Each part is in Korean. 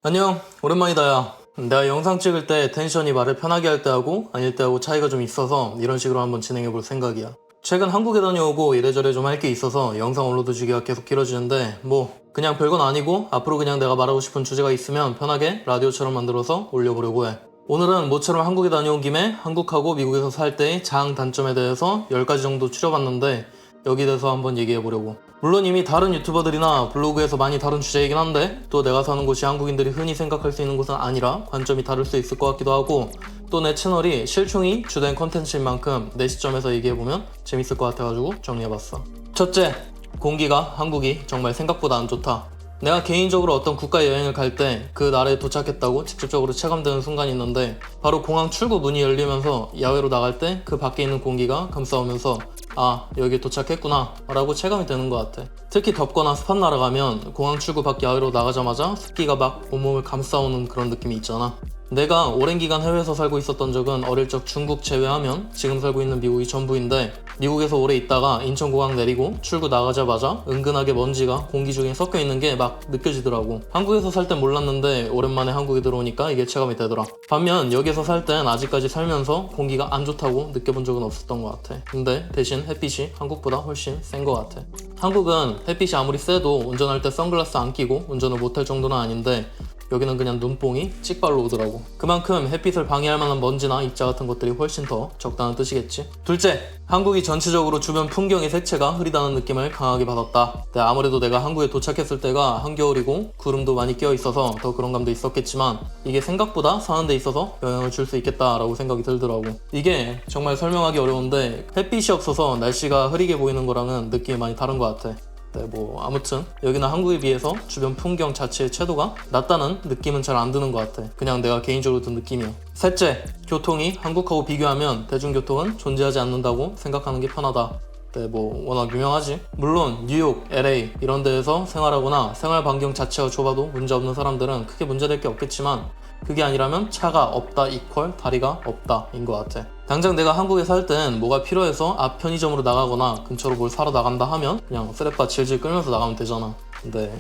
안녕, 오랜만이다 야. 내가 영상 찍을 때 텐션이 말을 편하게 할 때 하고 아닐 때 하고 차이가 좀 있어서 이런 식으로 한번 진행해 볼 생각이야. 최근 한국에 다녀오고 이래저래 좀 할 게 있어서 영상 업로드 주기가 계속 길어지는데 그냥 별건 아니고 앞으로 그냥 내가 말하고 싶은 주제가 있으면 편하게 라디오처럼 만들어서 올려보려고 해. 오늘은 모처럼 한국에 다녀온 김에 한국하고 미국에서 살 때의 장단점에 대해서 10가지 정도 추려봤는데 여기에 대해서 한번 얘기해 보려고. 물론 이미 다른 유튜버들이나 블로그에서 많이 다룬 주제이긴 한데 또 내가 사는 곳이 한국인들이 흔히 생각할 수 있는 곳은 아니라 관점이 다를 수 있을 것 같기도 하고 또 내 채널이 실총이 주된 컨텐츠인 만큼 내 시점에서 얘기해보면 재밌을 것 같아가지고 정리해봤어. 첫째, 공기가 한국이 정말 생각보다 안 좋다. 내가 개인적으로 어떤 국가 여행을 갈 때 그 나라에 도착했다고 직접적으로 체감되는 순간이 있는데 바로 공항 출구 문이 열리면서 야외로 나갈 때 그 밖에 있는 공기가 감싸오면서 아, 여기 도착했구나 라고 체감이 되는 것 같아. 특히 덥거나 습한 나라 가면 공항 출구 밖 야외로 나가자마자 습기가 막 온몸을 감싸오는 그런 느낌이 있잖아. 내가 오랜 기간 해외에서 살고 있었던 적은 어릴 적 중국 제외하면 지금 살고 있는 미국이 전부인데 미국에서 오래 있다가 인천공항 내리고 출구 나가자마자 은근하게 먼지가 공기 중에 섞여 있는 게 막 느껴지더라고. 한국에서 살 땐 몰랐는데 오랜만에 한국에 들어오니까 이게 체감이 되더라. 반면 여기서 살 땐 아직까지 살면서 공기가 안 좋다고 느껴본 적은 없었던 것 같아. 근데 대신 햇빛이 한국보다 훨씬 센 것 같아. 한국은 햇빛이 아무리 세도 운전할 때 선글라스 안 끼고 운전을 못할 정도는 아닌데 여기는 그냥 눈뽕이 찍발로 오더라고. 그만큼 햇빛을 방해할 만한 먼지나 입자 같은 것들이 훨씬 더 적다는 뜻이겠지. 둘째, 한국이 전체적으로 주변 풍경의 색채가 흐리다는 느낌을 강하게 받았다. 아무래도 내가 한국에 도착했을 때가 한겨울이고 구름도 많이 끼어 있어서 더 그런 감도 있었겠지만 이게 생각보다 사는 데 있어서 영향을 줄 수 있겠다라고 생각이 들더라고. 이게 정말 설명하기 어려운데 햇빛이 없어서 날씨가 흐리게 보이는 거랑은 느낌이 많이 다른 것 같아. 아무튼 여기는 한국에 비해서 주변 풍경 자체의 채도가 낮다는 느낌은 잘 안 드는 것 같아. 그냥 내가 개인적으로 든 느낌이야. 셋째, 교통이 한국하고 비교하면 대중교통은 존재하지 않는다고 생각하는 게 편하다. 워낙 유명하지. 물론 뉴욕, LA 이런 데에서 생활하거나 생활 반경 자체가 좁아도 문제없는 사람들은 크게 문제될 게 없겠지만 그게 아니라면 차가 없다 이퀄 다리가 없다 인 것 같아. 당장 내가 한국에 살 땐 뭐가 필요해서 앞 편의점으로 나가거나 근처로 뭘 사러 나간다 하면 그냥 쓰레빠 질질 끌면서 나가면 되잖아. 근데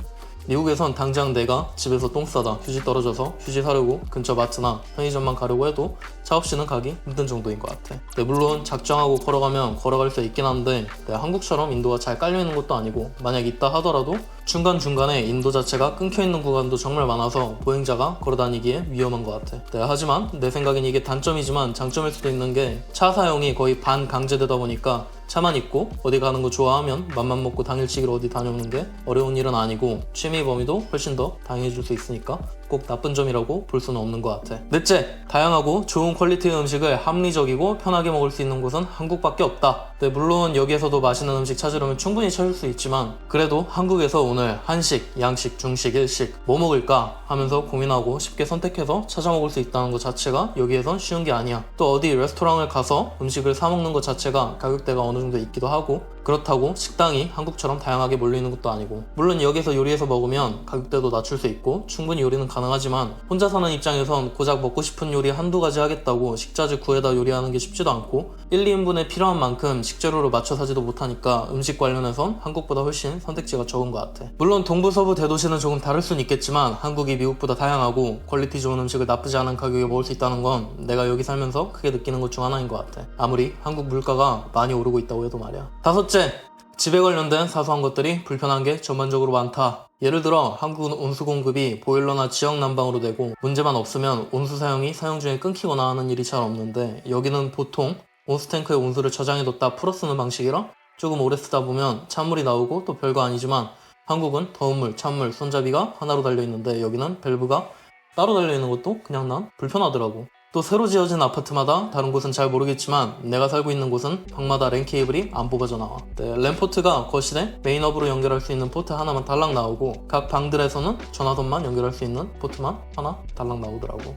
미국에선 당장 내가 집에서 똥 싸다 휴지 떨어져서 휴지 사려고 근처 마트나 편의점만 가려고 해도 차 없이는 가기 힘든 정도인 것 같아. 물론 작정하고 걸어가면 걸어갈 수 있긴 한데 한국처럼 인도가 잘 깔려있는 것도 아니고 만약 있다 하더라도 중간중간에 인도 자체가 끊겨있는 구간도 정말 많아서 보행자가 걸어다니기에 위험한 것 같아. 하지만 내 생각엔 이게 단점이지만 장점일 수도 있는 게 차 사용이 거의 반강제되다 보니까 차만 있고 어디 가는 거 좋아하면 맘만 먹고 당일치기로 어디 다녀오는 게 어려운 일은 아니고 취미 범위도 훨씬 더 다양해질 수 있으니까 꼭 나쁜 점이라고 볼 수는 없는 것 같아. 넷째, 다양하고 좋은 퀄리티의 음식을 합리적이고 편하게 먹을 수 있는 곳은 한국밖에 없다. 물론 여기에서도 맛있는 음식 찾으려면 충분히 찾을 수 있지만 그래도 한국에서 오늘 한식, 양식, 중식, 일식 뭐 먹을까 하면서 고민하고 쉽게 선택해서 찾아 먹을 수 있다는 것 자체가 여기에선 쉬운 게 아니야. 또 어디 레스토랑을 가서 음식을 사 먹는 것 자체가 가격대가 어느 정도 있기도 하고 그렇다고 식당이 한국처럼 다양하게 몰려있는 것도 아니고 물론 여기서 요리해서 먹으면 가격대도 낮출 수 있고 충분히 요리는 가능하지만 혼자 사는 입장에선 고작 먹고 싶은 요리 한두 가지 하겠다고 식자재 구해다 요리하는 게 쉽지도 않고 1, 2인분에 필요한 만큼 식재료를 맞춰 사지도 못하니까 음식 관련해선 한국보다 훨씬 선택지가 적은 것 같아. 물론 동부 서부 대도시는 조금 다를 수는 있겠지만 한국이 미국보다 다양하고 퀄리티 좋은 음식을 나쁘지 않은 가격에 먹을 수 있다는 건 내가 여기 살면서 크게 느끼는 것 중 하나인 것 같아. 아무리 한국 물가가 많이 오르고 있다고 해도 말이야. 다섯째, 집에 관련된 사소한 것들이 불편한 게 전반적으로 많다. 예를 들어 한국은 온수 공급이 보일러나 지역 난방으로 되고 문제만 없으면 온수 사용이 사용 중에 끊기거나 하는 일이 잘 없는데 여기는 보통 온수탱크에 온수를 저장해뒀다 풀어 쓰는 방식이라 조금 오래 쓰다 보면 찬물이 나오고 또 별거 아니지만 한국은 더운 물, 찬물, 손잡이가 하나로 달려있는데 여기는 밸브가 따로 달려있는 것도 그냥 난 불편하더라고. 또 새로 지어진 아파트마다 다른 곳은 잘 모르겠지만 내가 살고 있는 곳은 방마다 랜 케이블이 안 뽑아져 나와. 랜 포트가 거실에 메인업으로 연결할 수 있는 포트 하나만 달랑 나오고 각 방들에서는 전화선만 연결할 수 있는 포트만 하나 달랑 나오더라고.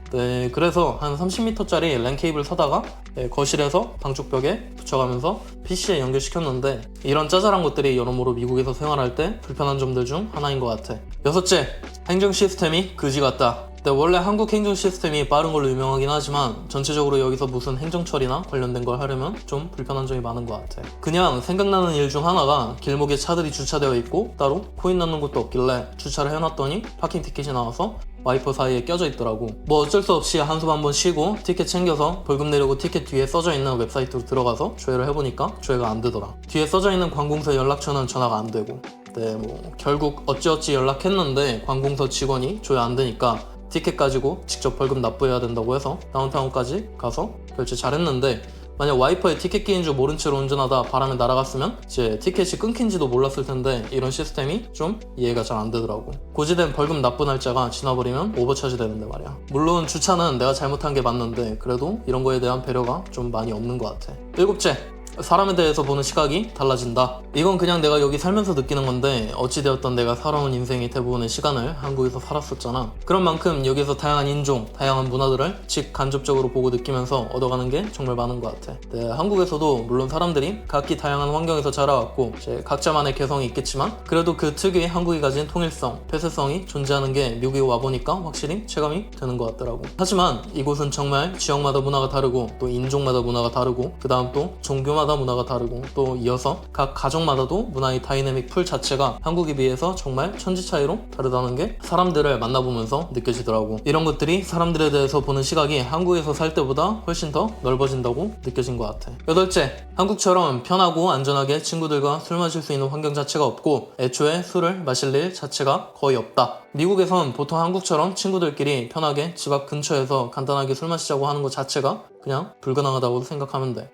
그래서 한 30m짜리 랜 케이블 사다가 거실에서 방 쪽 벽에 붙여가면서 PC에 연결시켰는데 이런 짜잘한 것들이 여러모로 미국에서 생활할 때 불편한 점들 중 하나인 것 같아. 여섯째, 행정 시스템이 그지 같다. 원래 한국 행정 시스템이 빠른 걸로 유명하긴 하지만 전체적으로 여기서 무슨 행정 처리나 관련된 걸 하려면 좀 불편한 점이 많은 것 같아. 그냥 생각나는 일 중 하나가 길목에 차들이 주차되어 있고 따로 코인 넣는 곳도 없길래 주차를 해놨더니 파킹 티켓이 나와서 와이퍼 사이에 껴져 있더라고. 뭐 어쩔 수 없이 한숨 한번 쉬고 티켓 챙겨서 벌금 내려고 티켓 뒤에 써져 있는 웹사이트로 들어가서 조회를 해보니까 조회가 안 되더라. 뒤에 써져 있는 관공서 연락처는 전화가 안 되고. 네, 뭐 결국 어찌어찌 연락했는데 관공서 직원이 조회 안 되니까 티켓 가지고 직접 벌금 납부해야 된다고 해서 다운타운까지 가서 결제 잘했는데, 만약 와이퍼에 티켓 끼인 줄 모른 채로 운전하다 바람에 날아갔으면 이제 티켓이 끊긴지도 몰랐을 텐데 이런 시스템이 좀 이해가 잘 안 되더라고. 고지된 벌금 납부 날짜가 지나버리면 오버차지 되는데 말이야. 물론 주차는 내가 잘못한 게 맞는데 그래도 이런 거에 대한 배려가 좀 많이 없는 것 같아. 7째, 사람에 대해서 보는 시각이 달라진다. 이건 그냥 내가 여기 살면서 느끼는 건데, 어찌되었던 내가 살아온 인생의 대부분의 시간을 한국에서 살았었잖아. 그런 만큼 여기서 다양한 인종, 다양한 문화들을 직간접적으로 보고 느끼면서 얻어가는 게 정말 많은 것 같아. 네, 한국에서도 물론 사람들이 각기 다양한 환경에서 자라왔고 이제 각자만의 개성이 있겠지만 그래도 그 특유의 한국이 가진 통일성, 폐쇄성이 존재하는 게 미국에 와보니까 확실히 체감이 되는 것 같더라고. 하지만 이곳은 정말 지역마다 문화가 다르고 또 인종마다 문화가 다르고 그 다음 또 종교마다 문화가 다르고 또 이어서 각 가정마다도 문화의 다이내믹 풀 자체가 한국에 비해서 정말 천지 차이로 다르다는 게 사람들을 만나보면서 느껴지더라고. 이런 것들이 사람들에 대해서 보는 시각이 한국에서 살 때보다 훨씬 더 넓어진다고 느껴진 것 같아. 8째, 한국처럼 편하고 안전하게 친구들과 술 마실 수 있는 환경 자체가 없고 애초에 술을 마실 일 자체가 거의 없다. 미국에선 보통 한국처럼 친구들끼리 편하게 집 앞 근처에서 간단하게 술 마시자고 하는 것 자체가 그냥 불가능하다고 생각하면 돼.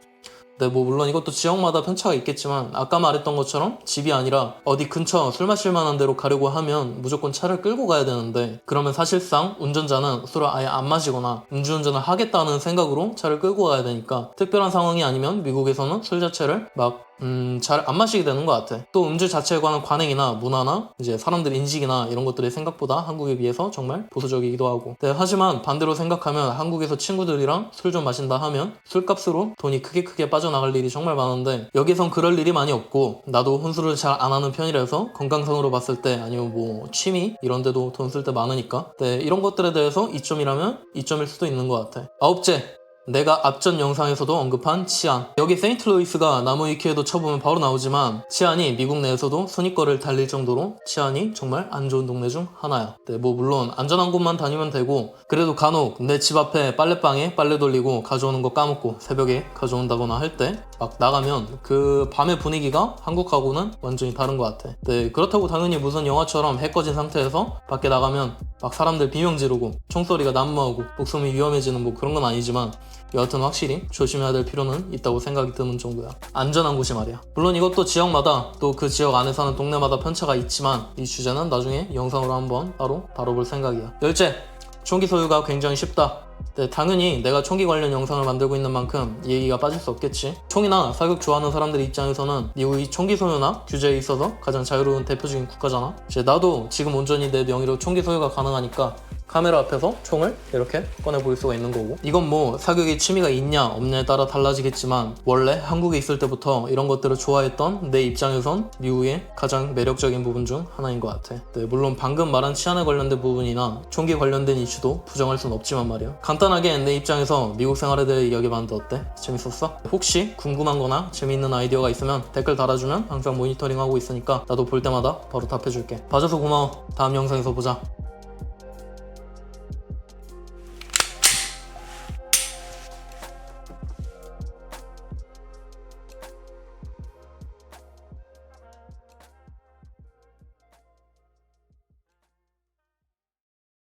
네, 뭐 물론 이것도 지역마다 편차가 있겠지만 아까 말했던 것처럼 집이 아니라 어디 근처 술 마실 만한 데로 가려고 하면 무조건 차를 끌고 가야 되는데, 그러면 사실상 운전자는 술을 아예 안 마시거나 음주운전을 하겠다는 생각으로 차를 끌고 가야 되니까 특별한 상황이 아니면 미국에서는 술 자체를 막 잘 안 마시게 되는 것 같아. 또 음주 자체에 관한 관행이나 문화나 이제 사람들 인식이나 이런 것들이 생각보다 한국에 비해서 정말 보수적이기도 하고. 네, 하지만 반대로 생각하면 한국에서 친구들이랑 술 좀 마신다 하면 술값으로 돈이 크게 빠져나갈 일이 정말 많은데 여기선 그럴 일이 많이 없고, 나도 혼술을 잘 안 하는 편이라서 건강상으로 봤을 때 아니면 뭐 취미 이런 데도 돈 쓸 때 많으니까 네, 이런 것들에 대해서 이점이라면 이점일 수도 있는 것 같아. 9째, 내가 앞전 영상에서도 언급한 치안. 여기 세인트루이스가 나무 위키에도 쳐보면 바로 나오지만 치안이 미국 내에서도 순위권을 달릴 정도로 치안이 정말 안 좋은 동네 중 하나야. 네, 뭐 물론 안전한 곳만 다니면 되고 그래도 간혹 내 집 앞에 빨래방에 빨래 돌리고 가져오는 거 까먹고 새벽에 가져온다거나 할 때 막 나가면 그 밤의 분위기가 한국하고는 완전히 다른 것 같아. 네, 그렇다고 당연히 무슨 영화처럼 해 꺼진 상태에서 밖에 나가면 막 사람들 비명 지르고 총소리가 난무하고 목숨이 위험해지는 뭐 그런 건 아니지만 여하튼 확실히 조심해야 될 필요는 있다고 생각이 드는 정도야. 안전한 곳이 말이야. 물론 이것도 지역마다 또 그 지역 안에 사는 동네마다 편차가 있지만 이 주제는 나중에 영상으로 한번 따로 다뤄볼 생각이야. 10째, 총기 소유가 굉장히 쉽다. 네, 당연히 내가 총기 관련 영상을 만들고 있는 만큼 이 얘기가 빠질 수 없겠지. 총이나 사격 좋아하는 사람들 입장에서는 미국이 총기 소유나 규제에 있어서 가장 자유로운 대표적인 국가잖아. 이제 나도 지금 온전히 내 명의로 총기 소유가 가능하니까 카메라 앞에서 총을 이렇게 꺼내 보일 수가 있는 거고, 이건 뭐 사격에 취미가 있냐 없냐에 따라 달라지겠지만 원래 한국에 있을 때부터 이런 것들을 좋아했던 내 입장에선 미국의 가장 매력적인 부분 중 하나인 것 같아. 네, 물론 방금 말한 치안에 관련된 부분이나 총기 관련된 이슈도 부정할 순 없지만 말이야. 간단하게 내 입장에서 미국 생활에 대해 이야기해봤는데 어때? 재밌었어? 혹시 궁금한 거나 재미있는 아이디어가 있으면 댓글 달아주면 항상 모니터링하고 있으니까 나도 볼 때마다 바로 답해줄게. 봐줘서 고마워. 다음 영상에서 보자.